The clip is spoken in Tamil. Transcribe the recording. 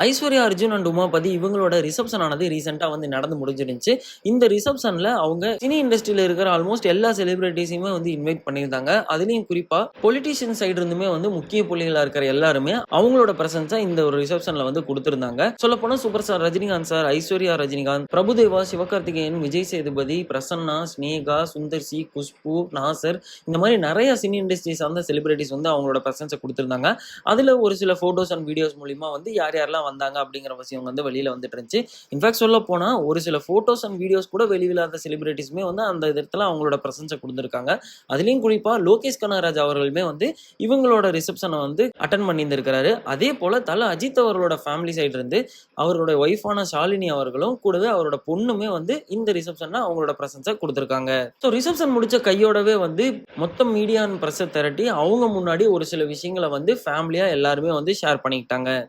ஐஸ்வர்யா அர்ஜுன் அண்ட் உமாபதி இவங்களோட ரிசப்ஷன் ஆனது ரீசெண்டா நடந்து முடிஞ்சிருந்துச்சு. இந்த ரிசப்ஷன்ல அவங்க சினி இண்டஸ்ட்ரியில இருக்கிற ஆல்மோஸ்ட் எல்லா செலிபிரிட்டிஸையுமே இன்வைட் பண்ணியிருந்தாங்க. அதுலயும் குறிப்பா பொலிட்டீஷியன் சைடு இருந்துமே முக்கிய புள்ளிகளா இருக்கிற எல்லாருமே அவங்களோட பிரசன்ஸா இந்த ஒரு ரிசப்ஷன்ல கொடுத்திருந்தாங்க. சொல்ல போனா super star Rajinikanth sir, Aishwarya Rajinikanth, Prabhudeva, Sivakarthikeyan, Vijay Sethupathi, Prasanna, Sneha, Sundar C, Khushbu, Nassar, இந்த மாதிரி நிறைய சினி இண்டஸ்ட்ரி சார்ந்த செலிபிரிட்டிஸ் அவங்களோட பிரசன்ஸை கொடுத்திருந்தாங்க. அதுல ஒரு சில போட்டோஸ் அண்ட் வீடியோஸ் மூலியமா யார் யாரெல்லாம் வந்தாங்க அப்படிங்கிற விஷயம் வெளியில வந்துட்டு இருந்துச்சு. இன்ஃபேக்ட் சொல்ல போனா ஒரு சில போட்டோஸ் அண்ட் வீடியோஸ் கூட வெளியில்லாத செலிபிரிட்டிஸ்மே அந்த இடத்துல அவங்களோட பிரசன்ஸை கொடுத்திருக்காங்க. அதுலயும் குறிப்பா லோகேஷ் கனகராஜ் அவர்களுமே இவங்களோட ரிசப்ஷனை அட்டன் பண்ணியிருந்திருக்கிறாரு. அதே போல தல அஜித் அவர்களோட ஃபேமிலி சைடு இருந்து அவருடைய ஒய்ஃபான ஷாலினி அவர்களும் கூடவே அவரோட பொண்ணுமே இந்த ரிசப்ஷன்ல அவங்களோட பிரசன்ஸை கொடுத்திருக்காங்க. ஸோ ரிசப்ஷன் முடிச்ச கையோடவே மொத்தம் மீடியா பிரஸ் திரட்டி அவங்க முன்னாடி ஒரு சில விஷயங்களை ஃபேமிலியா எல்லாருமே ஷேர் பண்ணிக்கிட்டாங்க.